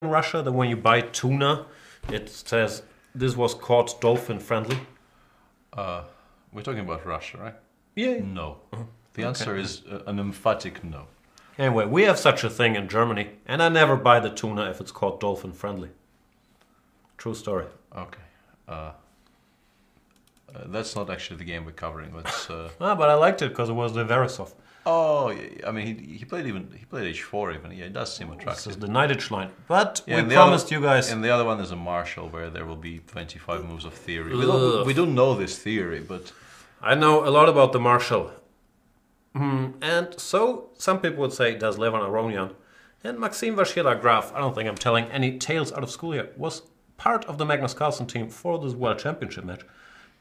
in Russia that when you buy tuna, it says this was caught dolphin friendly? We're talking about Russia, right? Yeah. No. The answer is an emphatic no. Anyway, we have such a thing in Germany, and I never buy the tuna if it's called dolphin friendly. True story. Okay. That's not actually the game we're covering. Let's. But I liked it because it was the Verisov. Oh, yeah, I mean, he played H4 even. Yeah, it does seem This attractive. is the Knight line. But Yeah, we and promised you guys. And the other one is a Marshall, where there will be 25 moves of theory. We don't know this theory, but I know a lot about the Marshal. And so, some people would say, does Levan Aronian. And Maxim Vashila Graf, I don't think I'm telling any tales out of school here, was part of the Magnus Carlsen team for this World Championship match.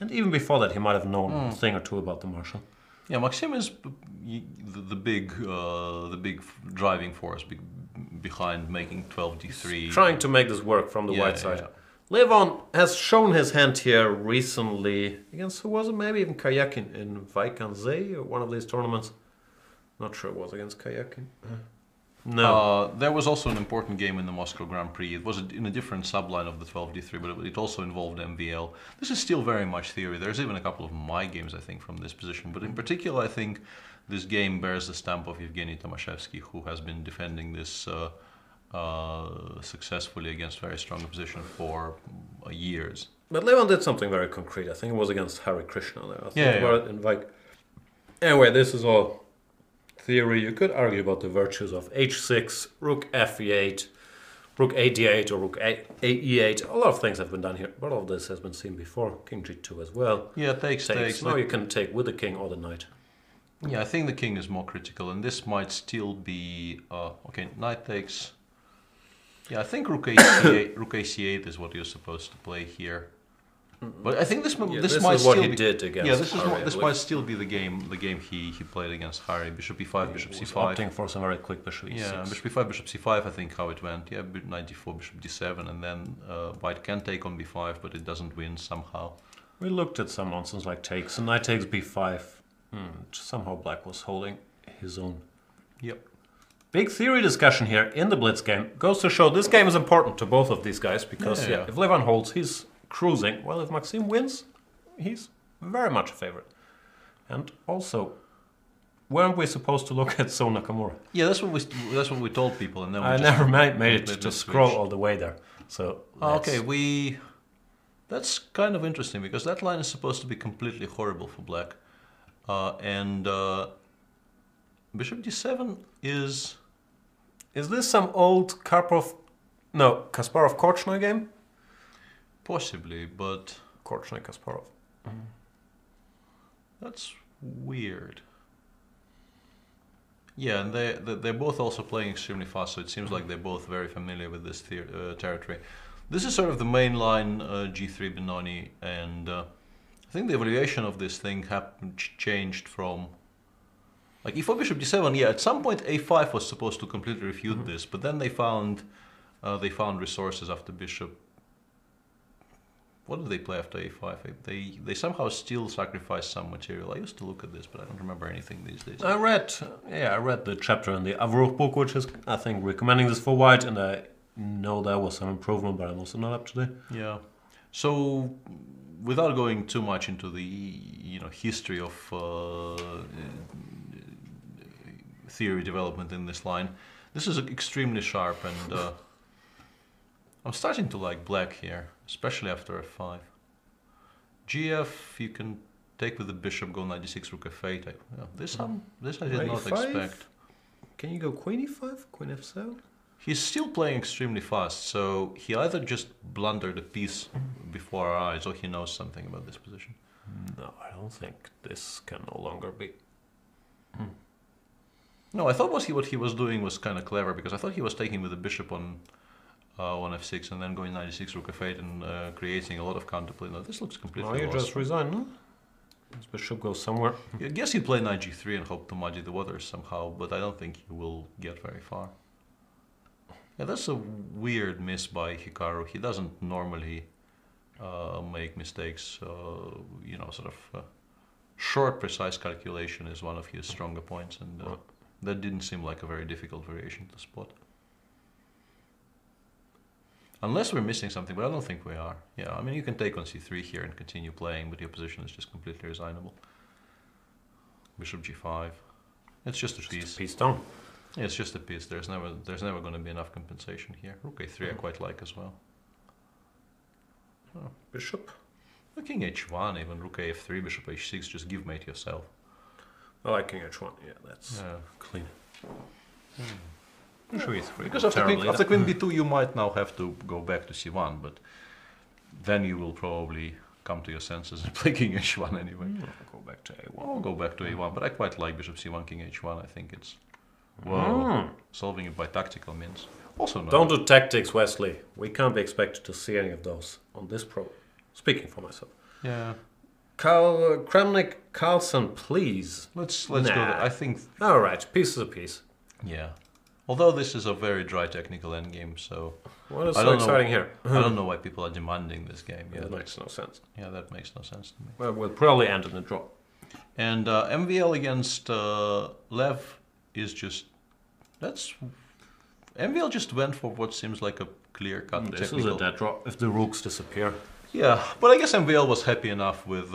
And even before that, he might have known a thing or two about the Marshal. yeah, Maxim is the big driving force behind making 12d3. Trying to make this work from the white side. Yeah. Levon has shown his hand here recently against, who was it? Maybe even Kayakin in Vaikanzee or one of these tournaments. Not sure it was against Kayakin. No. There was also an important game in the Moscow Grand Prix. It was in a different subline of the 12d3, but it also involved MVL. This is still very much theory. There's even a couple of my games, I think, from this position. But in particular, I think this game bears the stamp of Evgeny Tomashevsky, who has been defending this successfully against very strong opposition for years. But Levon did something very concrete. I think it was against Hari Krishna there. I think Yeah, about it in Vaik. Anyway, this is all theory. You could argue about the virtues of h6, rook fe8, rook ad8 or rook e8. A lot of things have been done here, but all of this has been seen before. King g2 as well. Yeah, takes. Now you can take with the king or the knight. Yeah, I think the king is more critical, and this might still be... okay, knight takes... Yeah, I think rook ac8, rook ac8 is what you're supposed to play here. But I think this might is still what be, he did against yeah, this Hari, might still be the game he played against Hari. Bishop e5, bishop He was c5. opting for some very quick bishop e6. Yeah, bishop e5, bishop c5, I think how it went. Yeah, knight d4, bishop d7, and then white can take on b5, but it doesn't win somehow. We looked at some nonsense like takes, and knight takes b5. Somehow black was holding his own. Yep. Big theory discussion here in the Blitz game. Goes to show this game is important to both of these guys, because Yeah. if Levan holds, he's cruising. Well, if Maxim wins, he's very much a favorite. And also, weren't we supposed to look at So Nakamura? Yeah, that's what we told people, and then we I just never made it let to it scroll switch. all the way there. So Okay, that's kind of interesting, because that line is supposed to be completely horrible for black. And bishop d7 is... Is this some old Kasparov-Korchnoi game? Possibly, but Korchnoi-Kasparov. that's weird. Yeah, and they're both also playing extremely fast, so it seems like they're both very familiar with this territory. This is sort of the main line, g3 Benoni, and I think the evaluation of this thing changed from... Like e4 bishop d7, yeah, at some point a5 was supposed to completely refute this, but then they found resources after bishop. What did they play after a5? They somehow still sacrificed some material. I used to look at this, but I don't remember anything these days. I read the chapter in the Avruch book, which is, I think, recommending this for white, and I know there was some improvement, but I'm also not up to date. Yeah. So, without going too much into the history of theory development in this line, this is extremely sharp, and I'm starting to like black here, especially after f5. gf, you can take with the bishop, go knight d6, rook f8. This I did not expect. Can you go queen e5, queen f7? He's still playing extremely fast, so he either just blundered a piece before our eyes, or he knows something about this position. No, I don't think this can no longer be. No, I thought what he was doing was kind of clever, because I thought he was taking with the bishop on f6 and then going knight d6, rook f8, and creating a lot of counterplay. No, this looks completely No, you lost. just resign, no? This bishop goes somewhere. I guess he'd play knight g3 and hope to muddy the waters somehow, but I don't think he will get very far. Yeah, that's a weird miss by Hikaru. He doesn't normally make mistakes. Sort of short, precise calculation is one of his stronger points, and that didn't seem like a very difficult variation to spot. Unless we're missing something, but I don't think we are. Yeah, I mean, you can take on c3 here and continue playing, but your position is just completely resignable. Bishop g5. It's just a piece. Piece down. Yeah, it's just a piece. There's never going to be enough compensation here. Rook a3 I quite like as well. Oh. Bishop. King h1, even rook af3, bishop h6, just give mate yourself. I like king h1, yeah, that's clean. Bishop e3. Because after queen b2 you might now have to go back to c1, but then you will probably come to your senses and play king h1 anyway. I'll go back to a1. I'll go back to a1, but I quite like bishop c1, king h1. I think it's solving it by tactical means. Also, no. Don't do tactics, Wesley. We can't be expected to see any of those on this pro. Speaking for myself. Yeah. Kramnik Carlson, please. Let's go there. I think. All right, piece is a piece. Yeah. Although this is a very dry technical endgame, so. What is so exciting here? I don't know why people are demanding this game. Yeah, that makes no sense. Yeah, that makes no sense to me. Well, we'll probably end in a draw. And MVL against Lev is just. MVL just went for what seems like a clear-cut This technical. is a dead draw if the rooks disappear. Yeah, but I guess MVL was happy enough with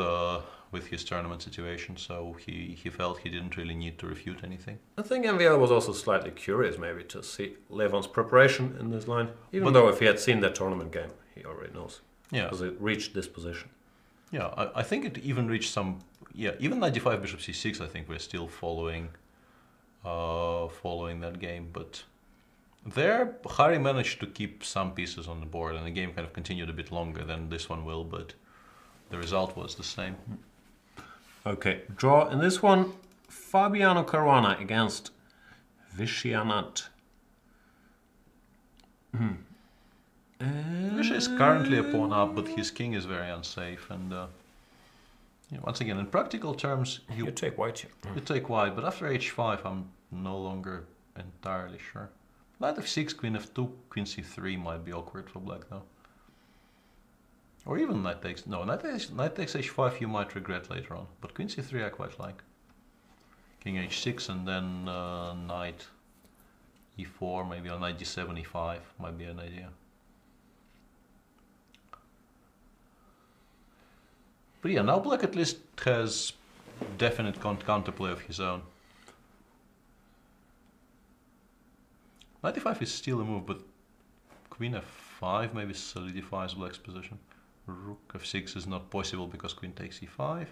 his tournament situation, so he felt he didn't really need to refute anything. I think MVL was also slightly curious maybe to see Levon's preparation in this line, even though if he had seen that tournament game, he already knows. Yeah. Because it reached this position. Yeah, I think it even reached some. Yeah, even 95 bishop c6. I think we're still following that game, but there Harry managed to keep some pieces on the board, and the game kind of continued a bit longer than this one will, but the result was the same. Okay, draw in this one. Fabiano Caruana against Vishianant. Vishy is currently a pawn up, but his king is very unsafe, and once again, in practical terms, You take white here. you take white, but after h5, I'm no longer entirely sure. Knight f6, queen f2, queen c3 might be awkward for black now. Or even knight takes h5 you might regret later on, but queen c3 I quite like. King h6 and then knight e4, maybe on knight d7, e5 might be an idea. But yeah, now black at least has definite counterplay of his own. Knight e5 is still a move, but queen f5 maybe solidifies black's position. Rook f6 is not possible because queen takes e5.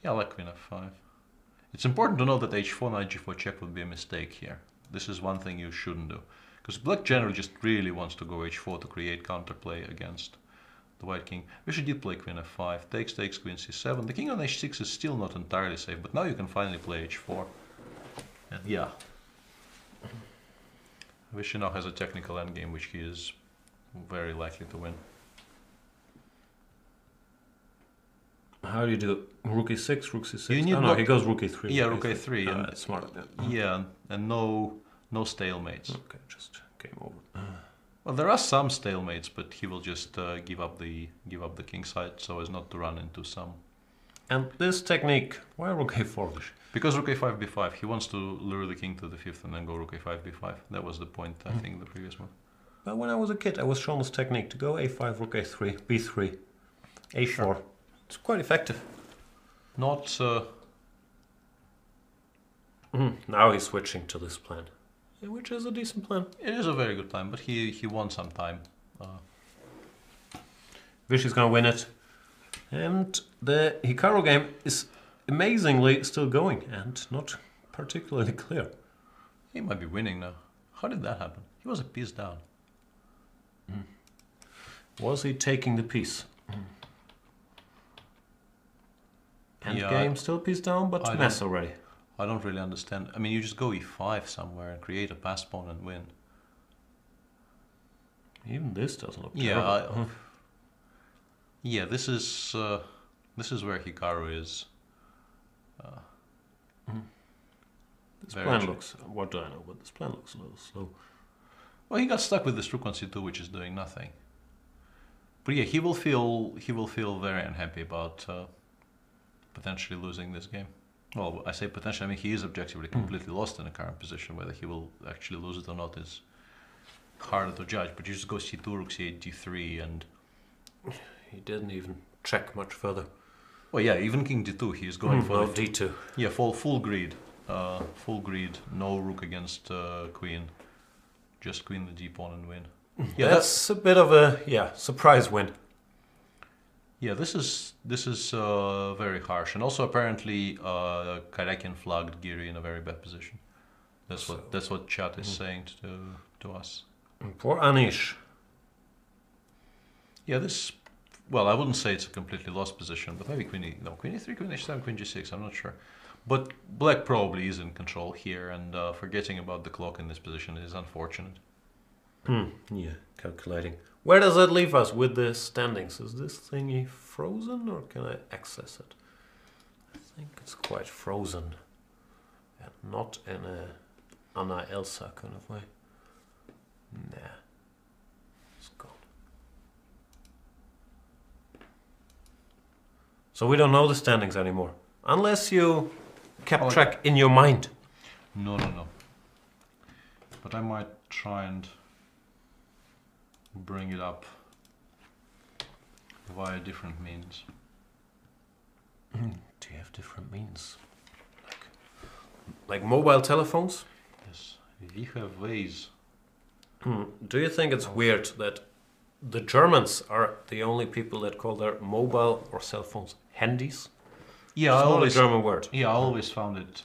Yeah, I like queen f5. It's important to note that h4, knight g4 check would be a mistake here. This is one thing you shouldn't do. Because black generally just really wants to go h4 to create counterplay against the white king. Vishy did play queen f5, takes, queen c7. The king on h6 is still not entirely safe, but now you can finally play h4. And yeah. Vishy now has a technical endgame which he is very likely to win. How do you do rook e6, rook c6? You need he goes rook e3. Yeah, rook a3. And that's smart. Yeah, and no stalemates. Okay, just game over. Well, there are some stalemates, but he will just give up the king side so as not to run into some. And this technique, why rook a4? Because rook a5 b5, he wants to lure the king to the fifth and then go rook a5 b5. That was the point, I think, the previous one. But when I was a kid, I was shown this technique to go a5, rook a3, b3, a4. Sure. It's quite effective. Not. Now he's switching to this plan, which is a decent plan. It is a very good time, but he won some time. Vishy's gonna win it. And the Hikaru game is amazingly still going and not particularly clear. He might be winning now. How did that happen? He was a piece down. Was he taking the piece? End game still piece down, but mess already. I don't really understand. I mean, you just go e5 somewhere and create a pass pawn and win. Even this doesn't look terrible. Yeah, this is where Hikaru is. This plan looks. What do I know? But this plan looks a little slow. Well, he got stuck with this rook on c2, which is doing nothing. But yeah, he will feel very unhappy about potentially losing this game. Well, I say potentially. I mean, he is objectively completely lost in the current position. Whether he will actually lose it or not is harder to judge. But you just go c2, rook c8, d3, and He didn't even check much further. well, yeah, even king d2. He's going for No, the d2. yeah full greed, no rook against queen, just queen the d pawn and win. Yeah, That's a bit of a surprise win. Yeah, this is very harsh, and also apparently Karakin flagged Giri in a very bad position. That's what chat is saying to us. Poor Anish. Yeah, well, I wouldn't say it's a completely lost position, but maybe queen e3, queen h7, queen g6. I'm not sure, but black probably is in control here, and forgetting about the clock in this position is unfortunate. Yeah, calculating. Where does that leave us with the standings? Is this thingy frozen or can I access it? I think it's quite frozen. And not in a Anna Elsa kind of way. Nah. It's gone. So we don't know the standings anymore. Unless you kept track in your mind. No. But I might try and bring it up via different means. Do you have different means? Like mobile telephones? Yes, we have ways. Do you think it's weird that the Germans are the only people that call their mobile or cell phones handys? Yeah, It's not a German word. Yeah, I always found it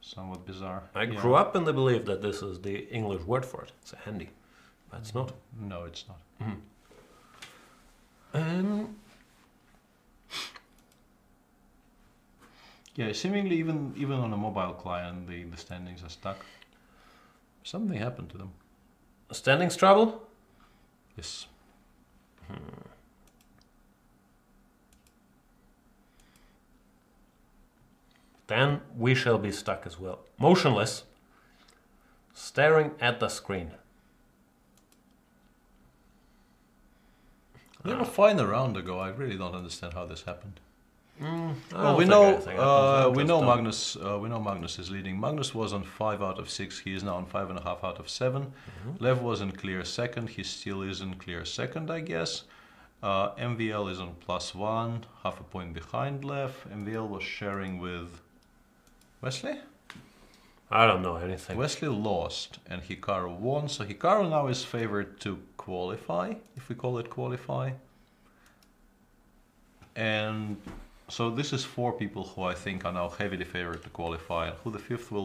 somewhat bizarre. I grew up in the belief that this is the English word for it. It's a handy. But it's not. No, it's not. Yeah, seemingly even on a mobile client, the standings are stuck. Something happened to them. Standings trouble? Yes. Then we shall be stuck as well. Motionless. Staring at the screen. They were fine a round ago. I really don't understand how this happened. Well, we know Magnus is leading. Magnus was on 5 out of 6. He is now on 5.5 out of 7. Lev was in clear second. He still is in clear second, I guess. MVL is on +1, half a point behind Lev. MVL was sharing with Wesley. I don't know anything. Wesley lost and Hikaru won, so Hikaru now is favored to qualify, if we call it qualify. And so this is 4 people who I think are now heavily favored to qualify, and who the 5th will